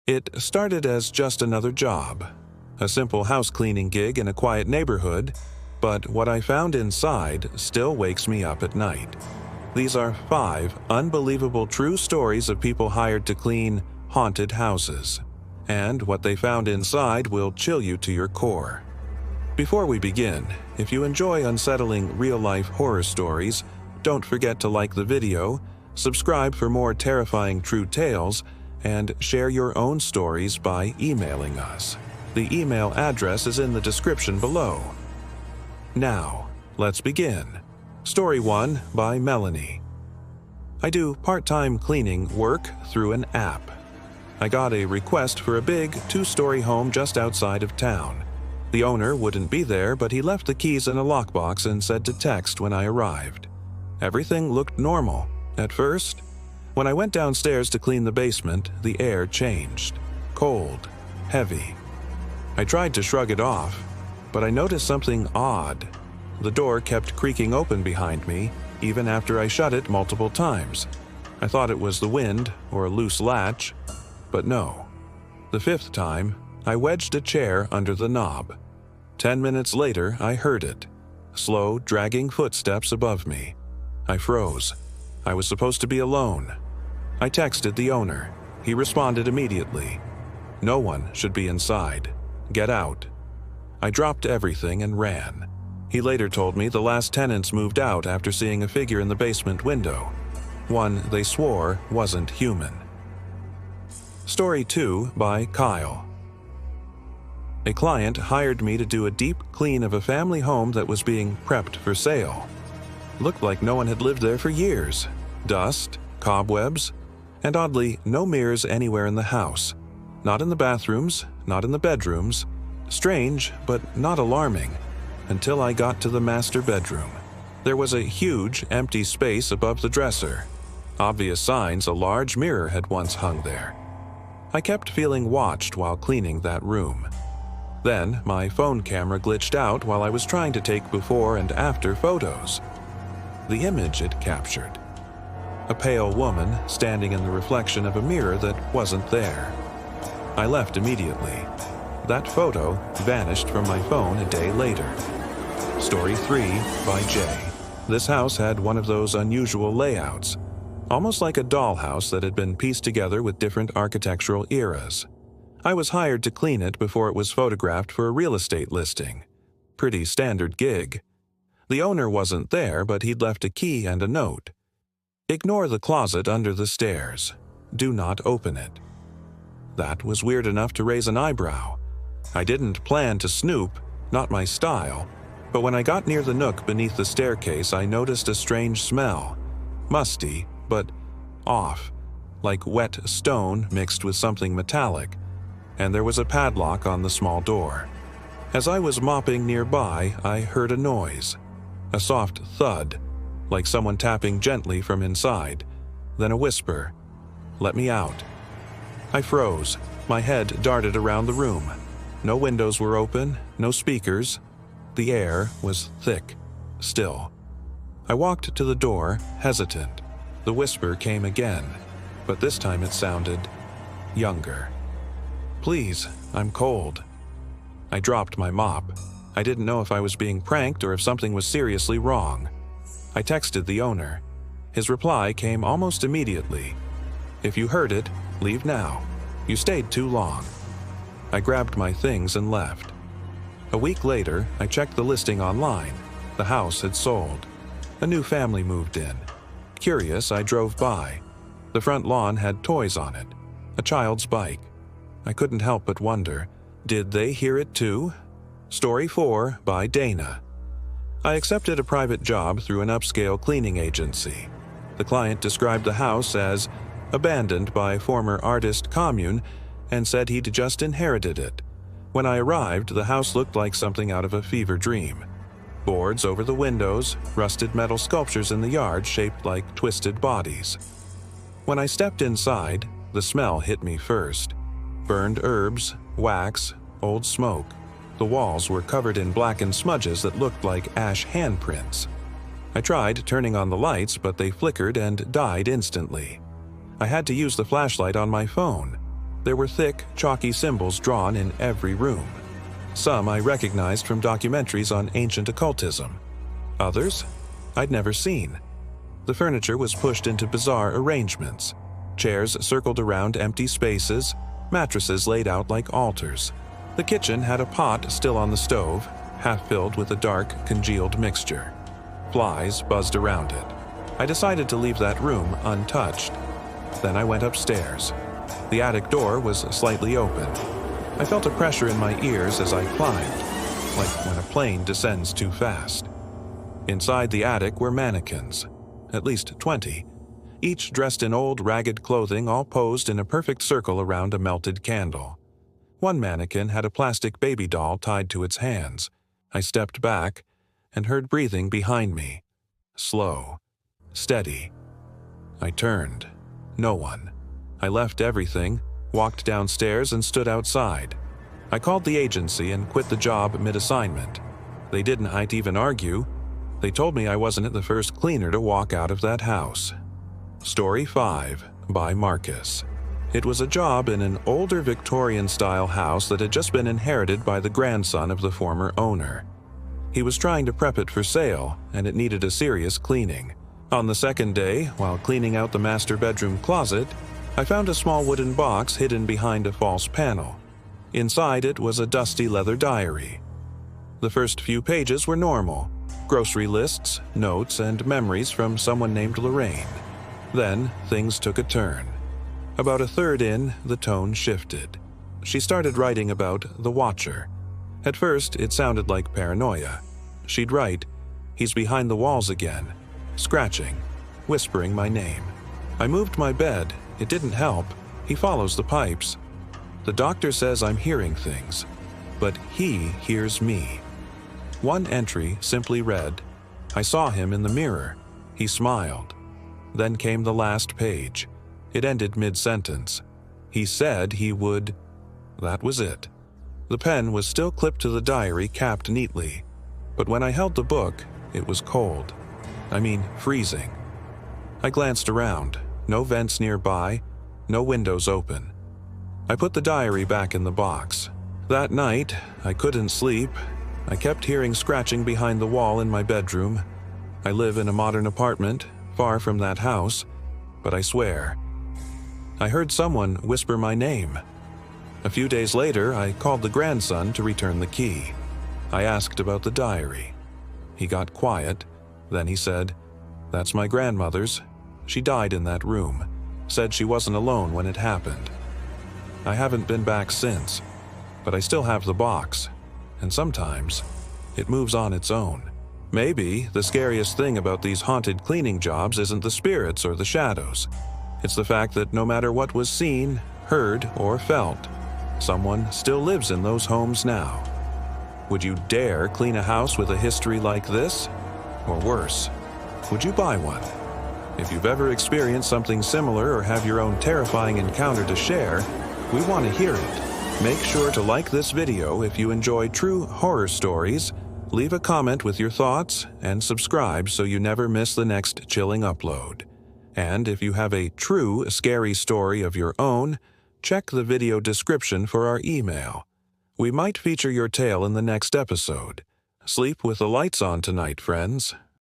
It started as just another job, a simple house cleaning gig in a quiet neighborhood, but what I found inside still wakes me up at night. These are 5 unbelievable true stories of people hired to clean haunted houses, and what they found inside will chill you to your core. Before we begin, if you enjoy unsettling real-life horror stories, don't forget to like the video, subscribe for more terrifying true tales, and share your own stories by emailing us. The email address is in the description below. Now, let's begin. Story 1 by Melanie. I do part-time cleaning work through an app. I got a request for a big 2-story home just outside of town. The owner wouldn't be there, but he left the keys in a lockbox and said to text when I arrived. Everything looked normal at first. When I went downstairs to clean the basement, the air changed. Cold, heavy. I tried to shrug it off, but I noticed something odd. The door kept creaking open behind me, even after I shut it multiple times. I thought it was the wind or a loose latch, but no. The 5th time, I wedged a chair under the knob. 10 minutes later, I heard it. Slow, dragging footsteps above me. I froze. I was supposed to be alone. I texted the owner. He responded immediately. No one should be inside. Get out. I dropped everything and ran. He later told me the last tenants moved out after seeing a figure in the basement window. One they swore wasn't human. Story 2 by Kyle. A client hired me to do a deep clean of a family home that was being prepped for sale. Looked like no one had lived there for years. Dust, cobwebs, and oddly, no mirrors anywhere in the house. Not in the bathrooms, not in the bedrooms. Strange, but not alarming, until I got to the master bedroom. There was a huge, empty space above the dresser. Obvious signs a large mirror had once hung there. I kept feeling watched while cleaning that room. Then, my phone camera glitched out while I was trying to take before and after photos. The image it captured. A pale woman standing in the reflection of a mirror that wasn't there. I left immediately. That photo vanished from my phone a day later. Story 3 by Jay. This house had one of those unusual layouts, almost like a dollhouse that had been pieced together with different architectural eras. I was hired to clean it before it was photographed for a real estate listing. Pretty standard gig. The owner wasn't there, but he'd left a key and a note. Ignore the closet under the stairs. Do not open it. That was weird enough to raise an eyebrow. I didn't plan to snoop, not my style, but when I got near the nook beneath the staircase, I noticed a strange smell. Musty, but off, like wet stone mixed with something metallic, and there was a padlock on the small door. As I was mopping nearby, I heard a noise. A soft thud, like someone tapping gently from inside, then a whisper, "Let me out." I froze. My head darted around the room. No windows were open, no speakers. The air was thick, still. I walked to the door, hesitant. The whisper came again, but this time it sounded younger. "Please, I'm cold." I dropped my mop. I didn't know if I was being pranked or if something was seriously wrong. I texted the owner. His reply came almost immediately. "If you heard it, leave now. You stayed too long." I grabbed my things and left. A week later, I checked the listing online. The house had sold. A new family moved in. Curious, I drove by. The front lawn had toys on it. A child's bike. I couldn't help but wonder, did they hear it too? Story 4 by Dana. I accepted a private job through an upscale cleaning agency. The client described the house as abandoned by former artist commune and said he'd just inherited it. When I arrived, the house looked like something out of a fever dream. Boards over the windows, rusted metal sculptures in the yard shaped like twisted bodies. When I stepped inside, the smell hit me first. Burned herbs, wax, old smoke. The walls were covered in blackened smudges that looked like ash handprints. I tried turning on the lights, but they flickered and died instantly. I had to use the flashlight on my phone. There were thick, chalky symbols drawn in every room. Some I recognized from documentaries on ancient occultism. Others I'd never seen. The furniture was pushed into bizarre arrangements. Chairs circled around empty spaces, mattresses laid out like altars. The kitchen had a pot still on the stove, half filled with a dark, congealed mixture. Flies buzzed around it. I decided to leave that room untouched. Then I went upstairs. The attic door was slightly open. I felt a pressure in my ears as I climbed, like when a plane descends too fast. Inside the attic were mannequins, at least 20, each dressed in old, ragged clothing, all posed in a perfect circle around a melted candle. One mannequin had a plastic baby doll tied to its hands. I stepped back and heard breathing behind me. Slow, steady. I turned. No one. I left everything, walked downstairs, and stood outside. I called the agency and quit the job mid-assignment. They didn't even argue. They told me I wasn't the first cleaner to walk out of that house. Story 5 by Marcus. It was a job in an older Victorian-style house that had just been inherited by the grandson of the former owner. He was trying to prep it for sale, and it needed a serious cleaning. On the second day, while cleaning out the master bedroom closet, I found a small wooden box hidden behind a false panel. Inside it was a dusty leather diary. The first few pages were normal: grocery lists, notes, and memories from someone named Lorraine. Then things took a turn. About a third in, the tone shifted. She started writing about the Watcher. At first, it sounded like paranoia. She'd write, "He's behind the walls again," scratching, whispering my name. I moved my bed. It didn't help. He follows the pipes. The doctor says I'm hearing things, but he hears me. One entry simply read, "I saw him in the mirror. He smiled." Then came the last page. It ended mid-sentence. "He said he would..." That was it. The pen was still clipped to the diary, capped neatly. But when I held the book, it was cold. I mean, freezing. I glanced around. No vents nearby, no windows open. I put the diary back in the box. That night, I couldn't sleep. I kept hearing scratching behind the wall in my bedroom. I live in a modern apartment, far from that house, but I swear, I heard someone whisper my name. A few days later, I called the grandson to return the key. I asked about the diary. He got quiet. Then he said, "That's my grandmother's. She died in that room. Said she wasn't alone when it happened." I haven't been back since, but I still have the box, and sometimes it moves on its own. Maybe the scariest thing about these haunted cleaning jobs isn't the spirits or the shadows. It's the fact that no matter what was seen, heard, or felt, someone still lives in those homes now. Would you dare clean a house with a history like this? Or worse, would you buy one? If you've ever experienced something similar or have your own terrifying encounter to share, we want to hear it. Make sure to like this video if you enjoy true horror stories, leave a comment with your thoughts, and subscribe so you never miss the next chilling upload. And if you have a true scary story of your own, check the video description for our email. We might feature your tale in the next episode. Sleep with the lights on tonight, friends.